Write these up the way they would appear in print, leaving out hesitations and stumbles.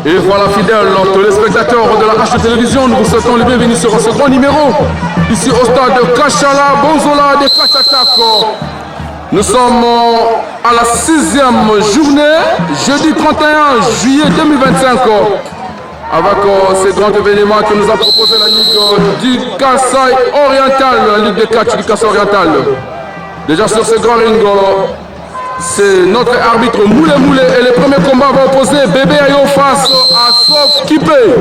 Et voilà, fidèles téléspectateurs de la H Télévision, nous vous souhaitons le bienvenue sur ce grand numéro, ici au stade de Kachala, Bonzola de Kachatako. Nous sommes à la 6e journée, jeudi 31 juillet 2025, avec ce grand événement que nous a proposé la Ligue du Kasaï Oriental, la Ligue de catch du Kasaï Oriental. Déjà sur ce grand ring, c'est notre arbitre Moulé Moulé et le premier combat va opposer Bébé Ayo face à Sof Kipé.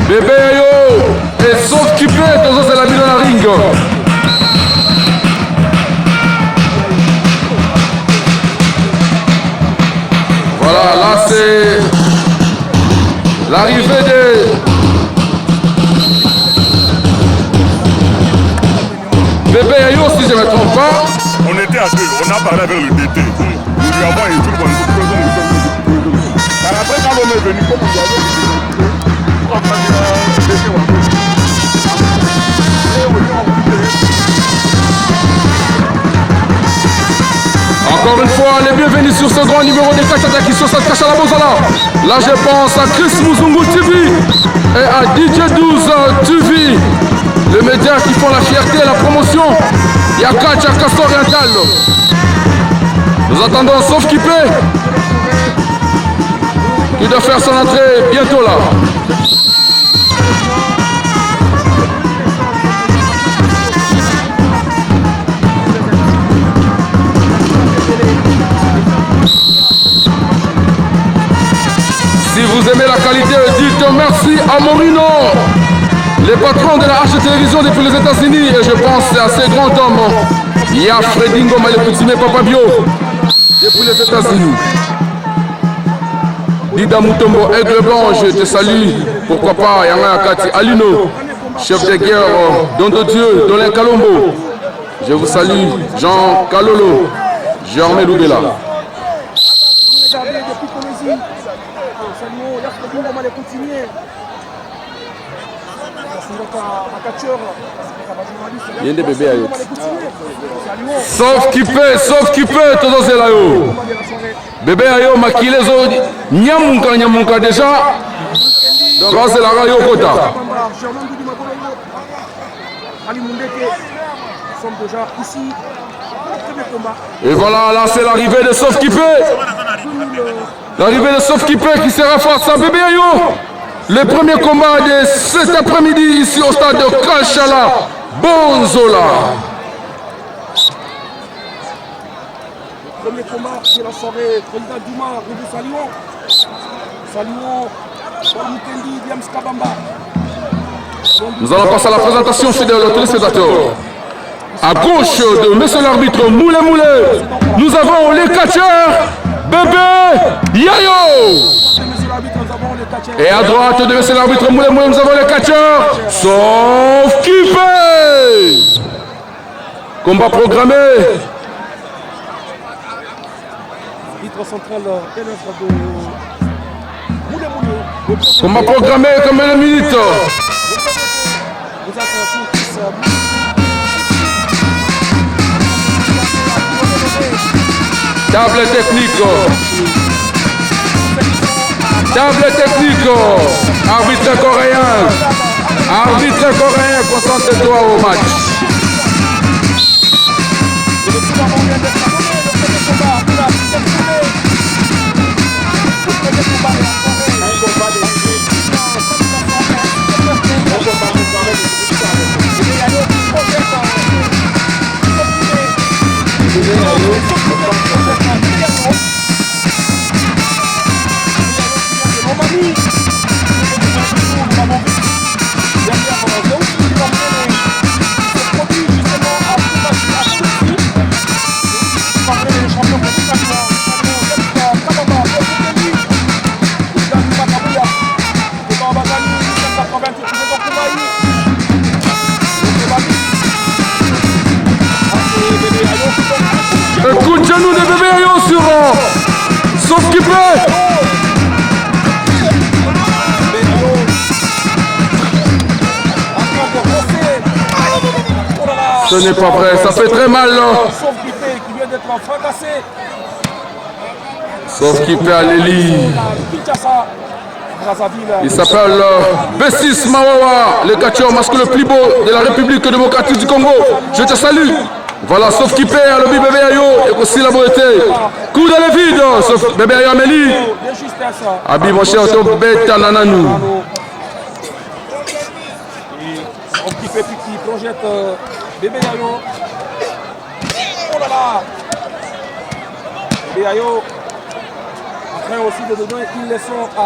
Bébé Ayo et Sof Kipé, tous c'est la mise dans la ring. Voilà, là c'est l'arrivée de Bébé Ayo, si je ne me trompe pas. On était à deux, on a parlé avec le DT. Nous lui avons écrit pour nous. Après, quand on est venu, comme nous avons encore une fois, les bienvenus sur ce grand numéro de Kachataki sur cette Kachala Bonzola. Là, je pense à Chris Muzungu TV et à DJ12 TV, les médias qui font la fierté et la promotion. Il y a Kacha Kasaï Oriental. Nous attendons Sof Kipé qui doit faire son entrée bientôt là. Si vous aimez la qualité, dites merci à Morino, les patrons de la H Télévision depuis les États-Unis. Et je pense à ces grands hommes. Il y a Fredingo Malekutime Papa Bio depuis les États-Unis. Dida Mutombo, Aigle Blanc, je te salue. Pourquoi pas, Yanga Akati Alino, chef de guerre, Don de Dieu, Dolin Kalombo. Je vous salue, Jean Kalolo, Germain Loubela. Il y a des bébés à eux. Sauf qui peut, tout ça là. Bébé ayo makilezo nyamunka déjà. Donc c'est la rayo kota. Et voilà, là c'est l'arrivée de Sof Kipé. L'arrivée de Sof Kipé qui sera face à Bébé Ayo. Le premier combat de cet après-midi ici au stade de Kachala, Bonzola. Premier combat de la soirée, président Douma, nous saluons. Saluons Mukendi, Diams Kabamba. Nous allons passer à la présentation fidèle aux téléspectateurs. À gauche de monsieur l'arbitre Moulé Moulé, nous avons les catcheurs Bébé Yayo. Et à droite de monsieur l'arbitre Moulé Moulé, nous avons les catcheurs Sof Kipé. Combat programmé. Combat programmé comme une minute. Table technique. Arbitre coréen, concentre-toi au match. Coup de genou de Bébé Ayo sur Sof Kipé. Ce n'est pas vrai, ça fait très mal. Sauf Kipé qui vient d'être fracassé. Sauf Kipé à l'Eli. Kinshasa, Brazzaville. Il s'appelle B6 Mawawa, le catcheur masque le plus beau de la République démocratique du Congo. Je te salue. Voilà, sauf Kipé à l'objet bébé Ayo et aussi la beauté. Coup dans le vide, sauf bébé Ayo Amélie. Abi mon cher, ton bête à Nananou. Sauf Kipé qui projette bébé Ayo. Oh là là. Bébé Ayo. En train aussi de donner une leçon à.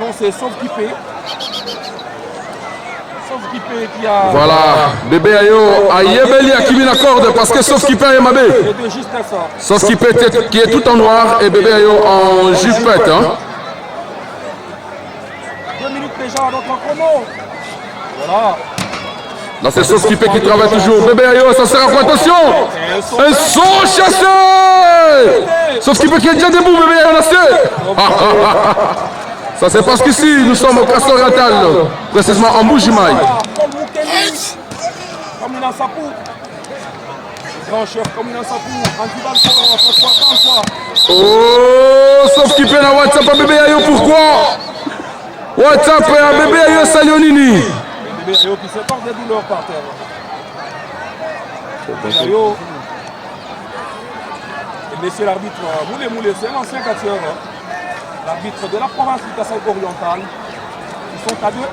Non, c'est Sauf Kipé. Sauf Kipé qui a. Voilà, bébé Ayo a Yebeli à Kimi l'accorde parce que Sauf Kipé est Mabé. Sauf Kipé qui est tout en noir et bébé Ayo en jupette. Hein. 2 minutes déjà à notre chrono. Voilà. Là c'est Sauf Kipé qui travaille toujours. Bébé Ayo, ça sert à quoi? Attention! Un saut chassé! Sauf Kipé qui est déjà debout, bébé Ayo lancé. Ça c'est parce qu'ici nous sommes au Castor Oriental, précisément en Bougimaï. Comme il a sa peau. Grand chef comme il a sa peau. Oh, Sauf Kipé na WhatsApp à bébé Ayo, pourquoi? WhatsApp à bébé Ayo Salionini. Bébé Ayo qui se porte des douleurs par terre. Bébé Ayo. Et monsieur l'arbitre, Moulé, c'est un ancien catcheur. L'arbitre de la province du Kasaï oriental. Ils sont à deux.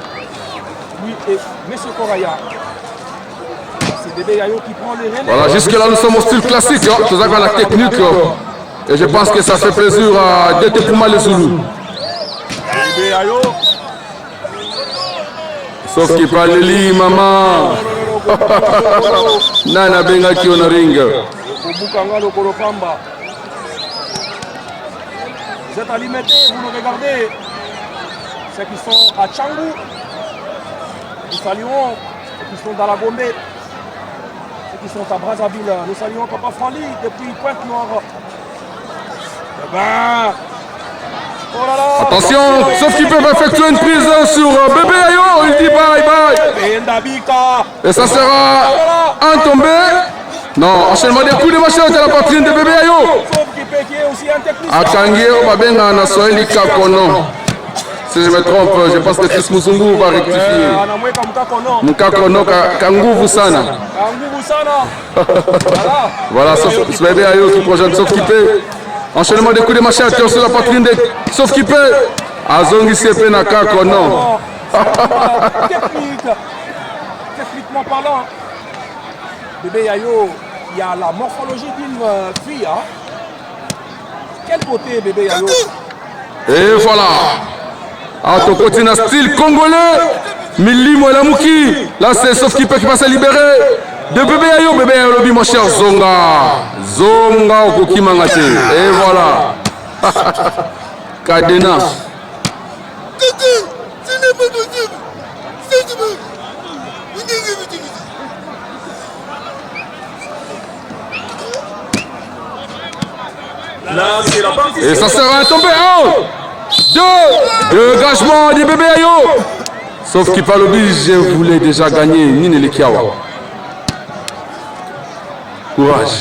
Lui et M. Koraya. C'est Bébé Ayo qui prend les relais. Voilà, jusque-là nous sommes au style classique, hein. Tout ça qu'on a la technique. Et je pense que ça fait plaisir à Dété Pouma les Zoulous. Bébé Ayo. Sauf qu'il parle Lili, maman. Nana Benga qui on ring. Bukanga Lokolopamba. Vous êtes alimentés, vous le regardez. Ceux qui sont à Tchangou, nous saluons. Ceux qui sont dans la Gombe, ceux qui sont à Brazzaville, nous saluons Papa Frali depuis Pointe-Noire. Eh ben, oh là là. Attention, sauf qu'ils peuvent effectuer une prise sur bébé Ayo. Il dit bye bye. Et ça sera un tombé. Non, enchaînement des coups de machette à la poitrine de bébé Ayo. Akangi Obabenga na Swahili Kakono. Si je me trompe, je pense que Chris Muzungu va rectifier. Mkakono Kanguvu Sana. Voilà, sauf bébé Ayo qui projette Sauf Kipé. Enchaînement des coups de machette sur la poitrine de Sauf Kipé. Azongi Sepe na Kakono. Techniquement parlant, bébé Ayo, il y a la morphologie d'une fille. Hein? Quel côté bébé Ayo? Et voilà. Ah, ton côté dans style congolais. Milimo et la Mouki. Là, c'est Sauf Kipé qui va se libérer de bébé Ayo. Bébé Ayo, lobby, mon cher Zonga. Zonga au Koki Mangate. Et voilà. Kadena. Ce n'est pas possible. C'est pas. Et ça sera un tombé. 1, 2. Le gagement du bébé Ayo. Sauf qu'il parle oblige, je voulais déjà gagner Nine Lekiawa. Courage.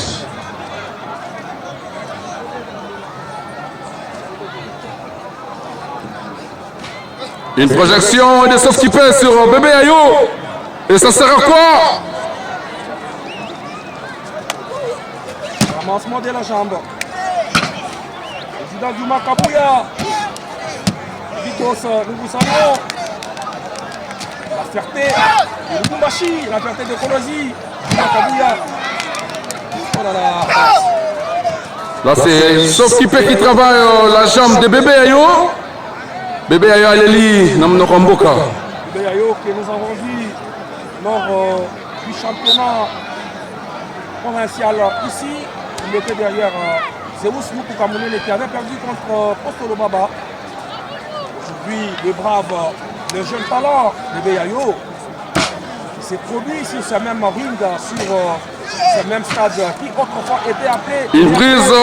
Une projection de Sauf Kipé sur bébé Ayo. Et ça sert à quoi? Ramassement de la jambe. Président Duma Kabouya. Vicos, nous vous saluons. La fierté de Lubumbashi, la fierté de Kolosi. Duma Kabouya. Oh là là. Là c'est Sauf Kipé qui travaille la jambe de bébé Ayo. Bébé Ayo Aleli, Namno Ramboka. Bébé Ayo que nous avons vu lors du championnat provincial ici. Il était derrière Zeus Mukukamounene qui avait perdu contre Postolo Baba. Aujourd'hui, le brave, le jeune talent, Bébé Ayo, s'est produit sur ce même ring sur Ce même stade qui autrefois était appelé... Une prise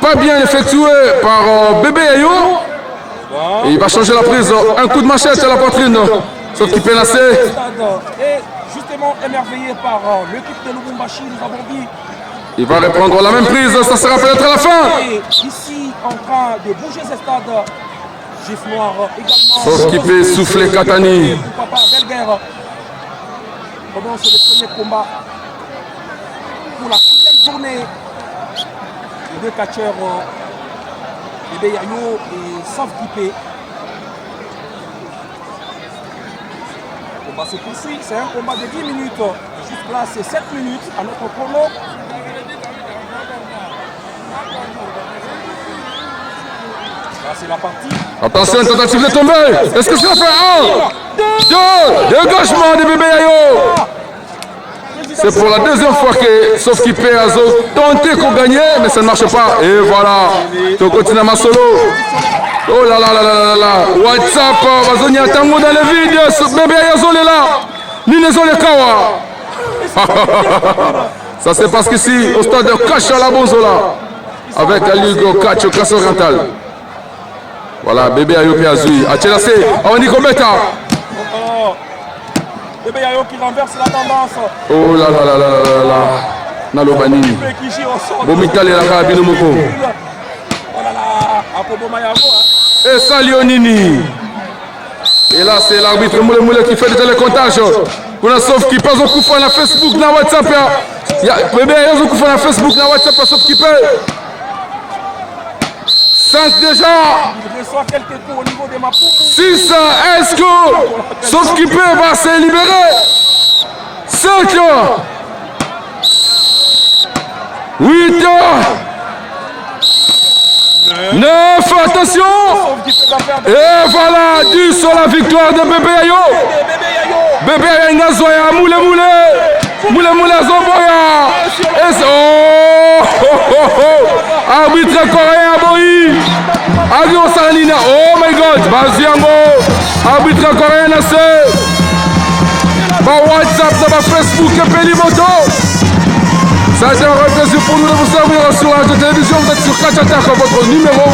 pas bien effectuée par Bébé Yayo. Et il va changer la prise. Un coup de machette à la poitrine. Sauf qu'il peut lancer. Et justement émerveillé par l'équipe de Lubumbashi, nous avons dit. Il va reprendre la même prise. Ça sera peut-être à la fin. Et ici, en train de bouger ce stade. Gif noir également. Sauf qu'il peut souffler Katani. Papa, belle guerre. Commence le premier combat. Pour la 6e journée, les deux catcheurs, Bébé Yayo et Sauf Kipé. Le combat se poursuit, c'est un combat de 10 minutes. Jusque là, c'est 7 minutes à notre chrono. Là, c'est la partie. Attention, une tentative de tomber. Est-ce que c'est la fin? 1, 2, dégagement de Bébé Yayo. C'est pour la deuxième fois que Sauf qui paie à tenter qu'on gagne, mais ça ne marche pas. Et voilà, tu continues à ma solo. Oh là là là là là. WhatsApp, Vazonia Tango dans les vidéos. Bébé Yayo est là. Ninezo le Kawa. Ça c'est parce qu'ici, au stade de Kachala Bonzola, avec Aligo Kacho, classe orientale. Voilà, Bébé Yayo Piazui. Achelase, Awani Kometa. Bébé Yayo qui renverse la tendance. Oh là là là là là là. Nalobani. Bomitale la Karabino Moko. Oh là là, Akobo Mayago. Et ça Lionini. Et là c'est l'arbitre Moule Moule qui fait le télécomptage. On a Sauf qui passe au coup sur la Facebook, dans WhatsApp. Il y a Bébé Yayo au coup sur la Facebook, dans WhatsApp, Sauf qui paye. 5 déjà. Il reçoit quelques coups au niveau des Mapou. 6, est-ce que Sauf qui peut va se libérer. 5, 8, 9, attention. Et voilà, 10 sur la victoire de Bébé Yayo. Bébé Yayo Ngazoya, Moule Moule. Moule Moule Zoboya. Et arbitre coréen Boyi. Avion Salina. Oh my God. Baziango. Arbitre coréen Nassé. Par WhatsApp, dans Facebook et Pelimoto. Ça c'est un vrai plaisir pour nous de vous servir sur la télévision. Vous êtes sur Kachataka, votre numéro.